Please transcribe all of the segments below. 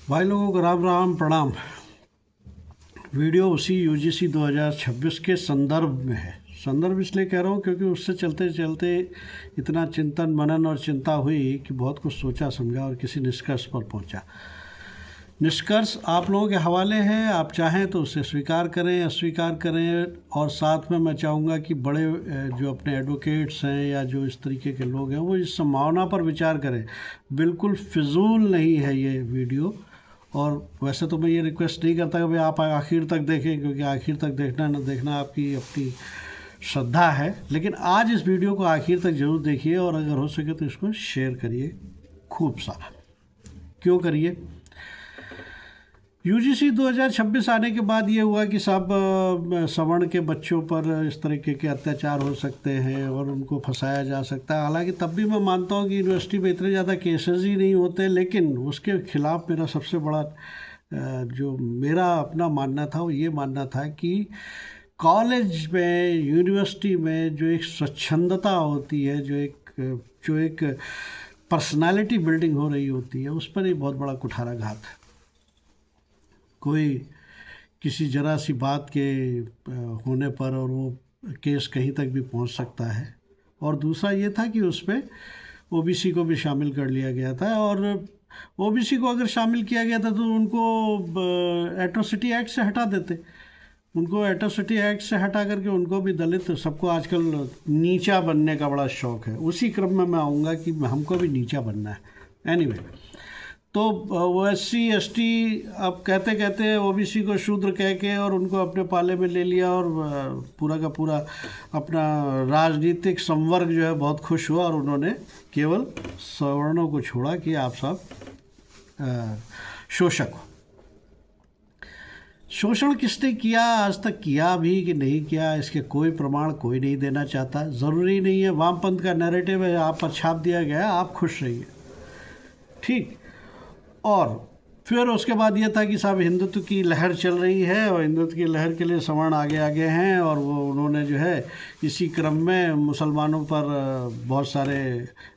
भाई लोगों को राम राम प्रणाम। वीडियो उसी यूजीसी 2026 के संदर्भ में है। संदर्भ इसलिए कह रहा हूँ क्योंकि उससे चलते चलते इतना चिंतन मनन और चिंता हुई कि बहुत कुछ सोचा समझा और किसी निष्कर्ष पर पहुँचा। निष्कर्ष आप लोगों के हवाले है, आप चाहें तो उसे स्वीकार करें अस्वीकार करें। और साथ में मैं चाहूँगा कि बड़े जो अपने एडवोकेट्स हैं या जो इस तरीके के लोग हैं वो इस संभावना पर विचार करें। बिल्कुल फिजूल नहीं है ये वीडियो। और वैसे तो मैं ये रिक्वेस्ट नहीं करता कि भाई आप आखिर तक देखें, क्योंकि आखिर तक देखना न देखना आपकी अपनी श्रद्धा है, लेकिन आज इस वीडियो को आखिर तक ज़रूर देखिए और अगर हो सके तो इसको शेयर करिए खूब सारा। क्यों करिए? यूजीसी 2026 आने के बाद ये हुआ कि साहब सवर्ण के बच्चों पर इस तरीके के अत्याचार हो सकते हैं और उनको फंसाया जा सकता है। हालांकि तब भी मैं मानता हूँ कि यूनिवर्सिटी में इतने ज़्यादा केसेस ही नहीं होते, लेकिन उसके खिलाफ मेरा सबसे बड़ा जो मेरा अपना मानना था वो ये मानना था कि कॉलेज में यूनिवर्सिटी में जो एक स्वच्छंदता होती है, जो एक पर्सनालिटी बिल्डिंग हो रही होती है, उस पर ही बहुत बड़ा कुठाराघात है। कोई किसी ज़रा सी बात के होने पर और वो केस कहीं तक भी पहुंच सकता है। और दूसरा ये था कि उसमें ओबीसी को भी शामिल कर लिया गया था, और ओबीसी को अगर शामिल किया गया था तो उनको एट्रोसिटी एक्ट से हटा देते। उनको एट्रोसिटी एक्ट से हटा करके उनको भी दलित, सबको आजकल नीचा बनने का बड़ा शौक़ है। उसी क्रम में मैं आऊँगा कि हमको भी नीचा बनना है। एनीवे, तो वो SC ST अब कहते कहते ओबीसी को शूद्र कह के और उनको अपने पाले में ले लिया, और पूरा का पूरा अपना राजनीतिक संवर्ग जो है बहुत खुश हुआ और उन्होंने केवल सवर्णों को छोड़ा कि आप सब शोषक हो। शोषण किसने किया, आज तक किया भी कि नहीं किया, इसके कोई प्रमाण कोई नहीं देना चाहता। ज़रूरी नहीं है, वामपंथ का नैरेटिव है, आप पर छाप दिया गया, आप खुश रहिए, ठीक। और फिर उसके बाद ये था कि साहब हिंदुत्व की लहर चल रही है और हिंदुत्व की लहर के लिए सवर्ण आगे आगे हैं, और वो उन्होंने जो है इसी क्रम में मुसलमानों पर बहुत सारे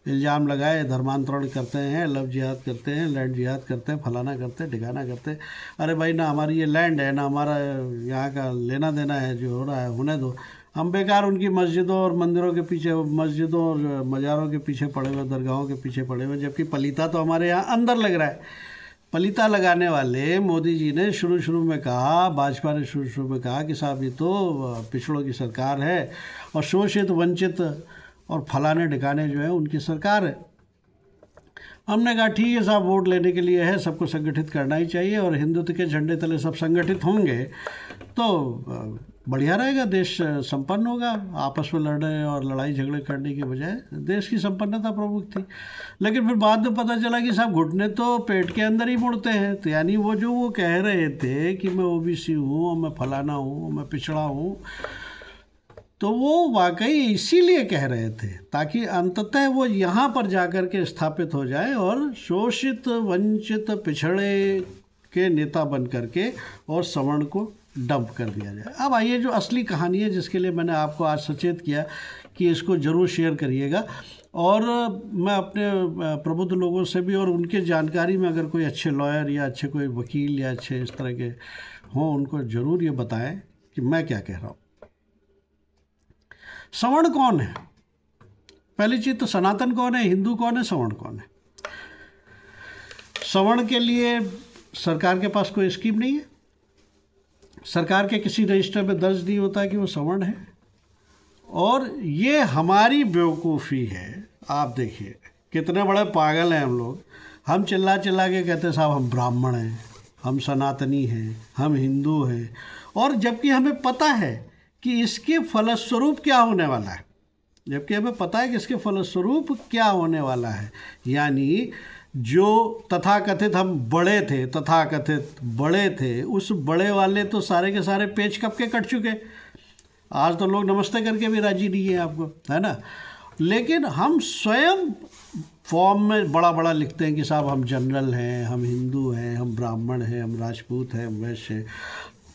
इल्ज़ाम लगाए, धर्मांतरण करते हैं, लव जिहाद करते हैं, लैंड जिहाद करते हैं, फलाना करते हैं, ठिकाना करते हैं। अरे भाई, ना हमारी ये लैंड है, ना हमारा यहाँ का लेना देना है, जो हो रहा है होने दो। हम बेकार उनकी मस्जिदों और मंदिरों के पीछे, मस्जिदों और मज़ारों के पीछे पड़े हुए, दरगाहों के पीछे पड़े हुए, जबकि पलीता तो हमारे यहाँ अंदर लग रहा है। पलीता लगाने वाले मोदी जी ने शुरू में कहा, भाजपा ने शुरू में कहा कि साहब ये तो पिछड़ों की सरकार है और शोषित वंचित और फलाने ठिकाने जो है उनकी सरकार है। हमने कहा ठीक है साहब, वोट लेने के लिए है, सबको संगठित करना ही चाहिए, और हिंदुत्व के झंडे तले सब संगठित होंगे तो बढ़िया रहेगा, देश संपन्न होगा। आपस में लड़ने और लड़ाई झगड़े करने की बजाय देश की संपन्नता प्रमुख थी। लेकिन फिर बाद में पता चला कि साहब घुटने तो पेट के अंदर ही मुड़ते हैं। तो यानी वो कह रहे थे कि मैं ओबीसी हूँ, मैं फलाना हूँ, मैं पिछड़ा हूँ, तो वो वाकई इसीलिए कह रहे थे ताकि अंततः वो यहाँ पर जाकर के स्थापित हो जाए और शोषित वंचित पिछड़े के नेता बन करके और सवर्ण को डंप कर दिया जाए। अब आइए जो असली कहानी है, जिसके लिए मैंने आपको आज सचेत किया कि इसको ज़रूर शेयर करिएगा, और मैं अपने प्रबुद्ध लोगों से भी और उनके जानकारी में अगर कोई अच्छे लॉयर या अच्छे कोई वकील या अच्छे इस तरह के हों, उनको ज़रूर ये बताएं कि मैं क्या कह रहा हूँ। सवर्ण कौन है? पहली चीज़ तो सनातन कौन है, हिंदू कौन है, सवर्ण कौन है? सवर्ण के लिए सरकार के पास कोई स्कीम नहीं है, सरकार के किसी रजिस्टर में दर्ज नहीं होता कि वो सवर्ण है, और ये हमारी बेवकूफ़ी है। आप देखिए कितने बड़े पागल हैं हम लोग। हम चिल्ला चिल्ला के कहते साहब हम ब्राह्मण हैं, हम सनातनी हैं, हम हिंदू हैं, और जबकि हमें पता है कि इसके फलस्वरूप क्या होने वाला है, क्या होने वाला है। यानी जो तथाकथित हम तथाकथित बड़े थे, उस बड़े वाले तो सारे के सारे पेच कब के कट चुके। आज तो लोग नमस्ते करके भी राजी नहीं है, आपको है ना। लेकिन हम स्वयं फॉर्म में बड़ा बड़ा लिखते हैं कि साहब हम जनरल हैं, हम हिंदू हैं, हम ब्राह्मण हैं, हम राजपूत हैं, हम वैश्य हैं।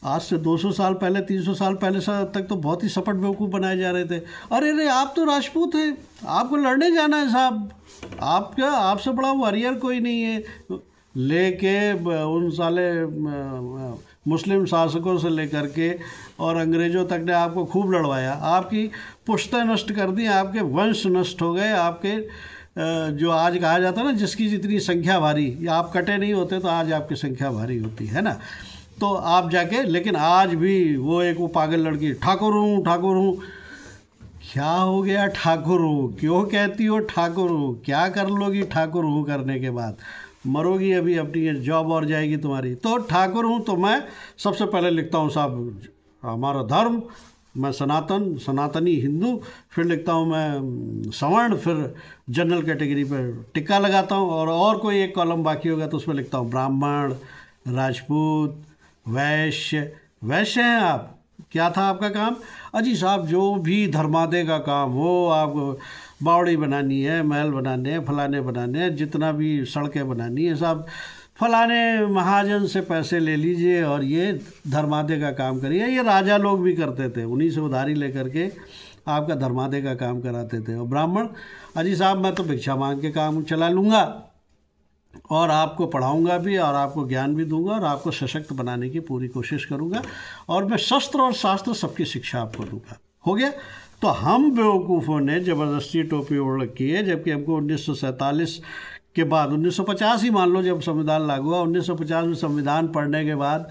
आज से 200 साल पहले, 300 साल पहले तक तो बहुत ही सपट बेवकूफ़ बनाए जा रहे थे। अरे आप तो राजपूत हैं, आपको लड़ने जाना है साहब, आपसे बड़ा वॉरियर कोई नहीं है। लेके उन साले मुस्लिम शासकों से लेकर के और अंग्रेज़ों तक ने आपको खूब लड़वाया, आपकी पुश्तें नष्ट कर दी, आपके वंश नष्ट हो गए, आपके जो आज कहा जाता है ना, जिसकी जितनी संख्या भारी, या आप कटे नहीं होते तो आज आपकी संख्या भारी होती है ना। तो आप जाके, लेकिन आज भी वो पागल लड़की ठाकुर हूँ, क्या हो गया ठाकुर हूँ, क्यों कहती हो ठाकुर हूँ, क्या कर लोगी ठाकुर हूँ करने के बाद, मरोगी अभी, अपनी जॉब और जाएगी तुम्हारी। तो ठाकुर हूँ तो मैं सबसे पहले लिखता हूँ साहब हमारा धर्म, मैं सनातनी हिंदू, फिर लिखता हूँ मैं सवर्ण, फिर जनरल कैटेगरी पर टिक्का लगाता हूँ, और कोई एक कॉलम बाकी होगा तो उसमें लिखता हूँ ब्राह्मण, राजपूत, वैश्य हैं आप, क्या था आपका काम? अजी साहब जो भी धर्मादे का काम हो, आपको बावड़ी बनानी है, महल बनाने हैं, फलाने बनाने हैं, जितना भी सड़कें बनानी है साहब, फलाने महाजन से पैसे ले लीजिए और ये धर्मादे का काम करिए। ये राजा लोग भी करते थे, उन्हीं से उधारी लेकर के आपका धर्मादे का काम कराते थे। और ब्राह्मण, अजी साहब मैं तो भिक्षा मांग के काम चला लूँगा, और आपको पढ़ाऊंगा भी, और आपको ज्ञान भी दूंगा, और आपको सशक्त बनाने की पूरी कोशिश करूंगा, और मैं शस्त्र और शास्त्र सबकी शिक्षा आपको दूंगा। हो गया। तो हम बेवकूफ़ों ने ज़बरदस्ती टोपी ओढ़ रखी है, जबकि हमको 1947 के बाद, 1950 ही मान लो जब संविधान लागू हुआ, 1950 में संविधान पढ़ने के बाद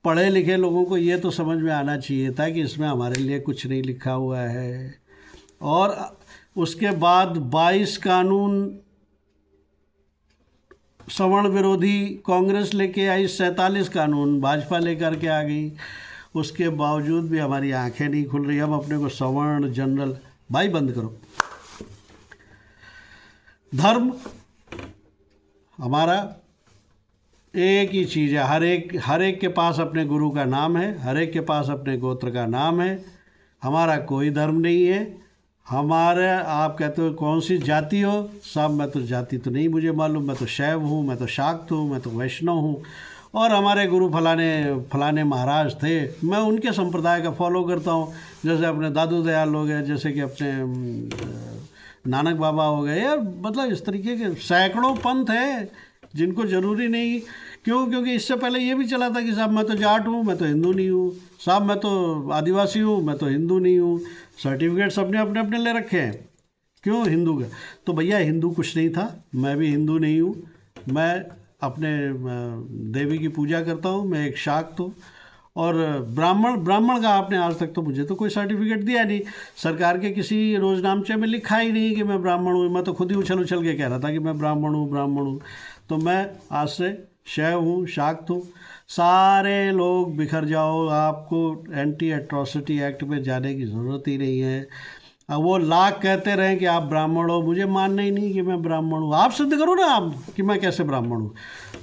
पढ़े लिखे लोगों को ये तो समझ में आना चाहिए था कि इसमें हमारे लिए कुछ नहीं लिखा हुआ है। और उसके बाद 22 कानून सवर्ण विरोधी कांग्रेस लेके आई, 47 कानून भाजपा लेकर के आ गई। उसके बावजूद भी हमारी आंखें नहीं खुल रही, हम अपने को सवर्ण जनरल, भाई बंद करो। धर्म हमारा एक ही चीज़ है, हर एक के पास अपने गुरु का नाम है, हर एक के पास अपने गोत्र का नाम है। हमारा कोई धर्म नहीं है। हमारे, आप कहते हो कौन सी जाति हो साहब, मैं तो जाति तो नहीं मुझे मालूम, मैं तो शैव हूँ, मैं तो शाक्त हूँ, मैं तो वैष्णव हूँ, और हमारे गुरु फलाने महाराज थे, मैं उनके संप्रदाय का फॉलो करता हूँ। जैसे अपने दादू दयाल हो गए, जैसे कि अपने नानक बाबा हो गए, या मतलब इस तरीके के सैकड़ों पंथ हैं जिनको ज़रूरी नहीं। क्यों? क्योंकि इससे पहले ये भी चला था कि साहब मैं तो जाट हूँ, मैं तो हिंदू नहीं हूँ, साहब मैं तो आदिवासी हूँ, मैं तो हिंदू नहीं हूँ। सर्टिफिकेट सबने अपने अपने ले रखे हैं, क्यों? हिंदू का। तो भैया हिंदू कुछ नहीं था, मैं भी हिंदू नहीं हूँ, मैं अपने देवी की पूजा करता हूँ, मैं एक शाक्त हूँ। और ब्राह्मण का आपने आज तक तो मुझे तो कोई सर्टिफिकेट दिया नहीं, सरकार के किसी रोजनामचे में लिखा ही नहीं कि मैं ब्राह्मण हूँ। मैं तो खुद ही उछल के कह रहा था कि मैं ब्राह्मण हूँ। तो मैं आज से शैव हूँ, शाक्त हूँ। सारे लोग बिखर जाओ, आपको एंटी एट्रॉसिटी एक्ट में जाने की ज़रूरत ही नहीं है। अब वो लाख कहते रहें कि आप ब्राह्मण हो, मुझे मानना ही नहीं कि मैं ब्राह्मण हूँ। आप सिद्ध करो ना आप कि मैं कैसे ब्राह्मण हूँ।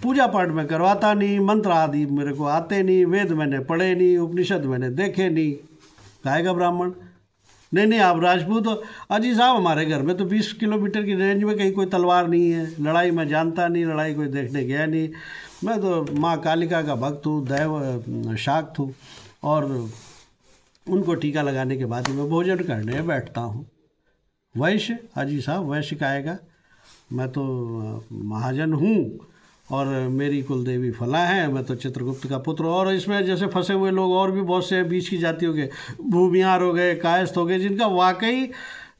पूजा पाठ में करवाता नहीं, मंत्र आदि मेरे को आते नहीं, वेद मैंने पढ़े नहीं, उपनिषद मैंने देखे नहीं, कहेगा ब्राह्मण? नहीं आप राजपूत हो। अजी साहब हमारे घर में तो 20 किलोमीटर की रेंज में कहीं कोई तलवार नहीं है, लड़ाई मैं जानता नहीं, लड़ाई कोई देखने गया नहीं, मैं तो माँ कालिका का भक्त हूँ, दैव शाक्त हूँ, और उनको टीका लगाने के बाद ही मैं भोजन करने बैठता हूँ। वैश्य, अजी साहब वैश्य कहेगा? मैं तो महाजन हूँ, और मेरी कुल देवी फला है, मैं तो चित्रगुप्त का पुत्र। और इसमें जैसे फंसे हुए लोग और भी बहुत से बीच की जातियों के, भूमिहार हो गए, कायस्थ हो गए, जिनका वाकई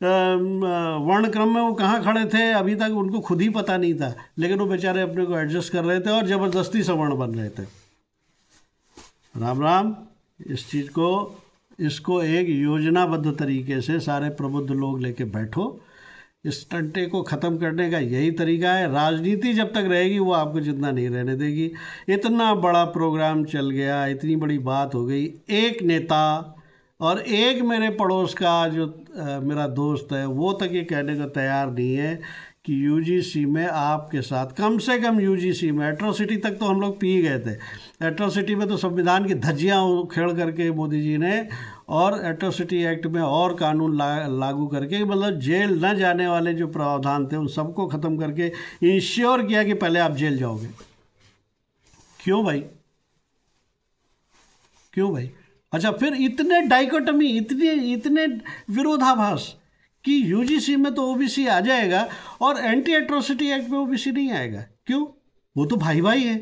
वर्ण क्रम में वो कहाँ खड़े थे अभी तक उनको खुद ही पता नहीं था, लेकिन वो बेचारे अपने को एडजस्ट कर रहे थे और ज़बरदस्ती सवर्ण बन रहे थे। राम राम। इस चीज़ को, इसको एक योजनाबद्ध तरीके से सारे प्रबुद्ध लोग लेके बैठो। इस टंटे को ख़त्म करने का यही तरीका है। राजनीति जब तक रहेगी वो आपको जितना नहीं रहने देगी। इतना बड़ा प्रोग्राम चल गया, इतनी बड़ी बात हो गई, एक नेता और एक मेरे पड़ोस का जो मेरा दोस्त है वो तक ये कहने को तैयार नहीं है कि यूजीसी में आपके साथ, कम से कम यूजीसी में, एट्रोसिटी तक तो हम लोग पी गए थे। एट्रोसिटी में तो संविधान की धज्जियाँ उखेड़ करके मोदी जी ने, और एट्रोसिटी एक्ट में और कानून लागू करके, मतलब जेल न जाने वाले जो प्रावधान थे उन सबको ख़त्म करके इंश्योर किया कि पहले आप जेल जाओगे। क्यों भाई? क्यों भाई? अच्छा, फिर इतने डाइकोटमी, इतने विरोधाभास कि यूजीसी में तो ओबीसी आ जाएगा और एंटी एट्रोसिटी एक्ट में ओबीसी नहीं आएगा। क्यों? वो तो भाई भाई है।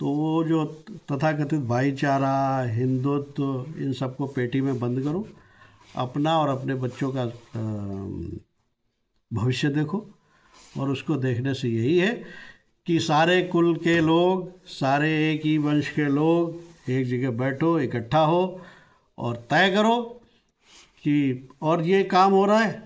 तो वो जो तथाकथित भाईचारा, हिंदुत्व, इन सबको पेटी में बंद करो, अपना और अपने बच्चों का भविष्य देखो। और उसको देखने से यही है कि सारे कुल के लोग, सारे एक ही वंश के लोग एक जगह बैठो, इकट्ठा हो और तय करो कि, और ये काम हो रहा है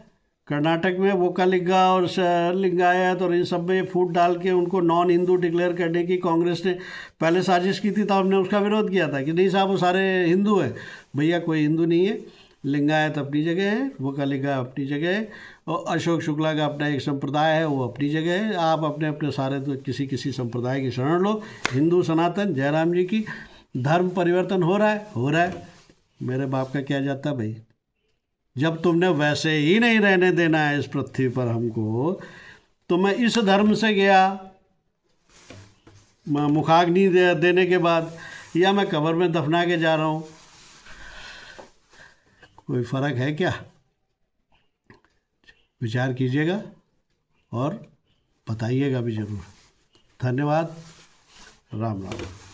कर्नाटक में, वोकालिंगा और लिंगायत और इन सब में फूट डाल के उनको नॉन हिंदू डिक्लेयर करने की कांग्रेस ने पहले साजिश की थी, तो हमने उसका विरोध किया था कि नहीं साहब वो सारे हिंदू हैं। भैया कोई हिंदू नहीं है, लिंगायत अपनी जगह है, वोकालिंगा अपनी जगह है, और अशोक शुक्ला का अपना एक संप्रदाय है वो अपनी जगह है। आप अपने अपने सारे तो किसी किसी संप्रदाय की शरण लो। हिंदू सनातन जयराम जी की धर्म परिवर्तन हो रहा है, हो रहा है, मेरे बाप का क्या जाता भाई। जब तुमने वैसे ही नहीं रहने देना है इस पृथ्वी पर हमको, तो मैं इस धर्म से गया मुखाग्नि देने के बाद, या मैं कब्र में दफना के जा रहा हूँ, कोई फ़र्क है क्या? विचार कीजिएगा और बताइएगा भी ज़रूर। धन्यवाद। राम राम।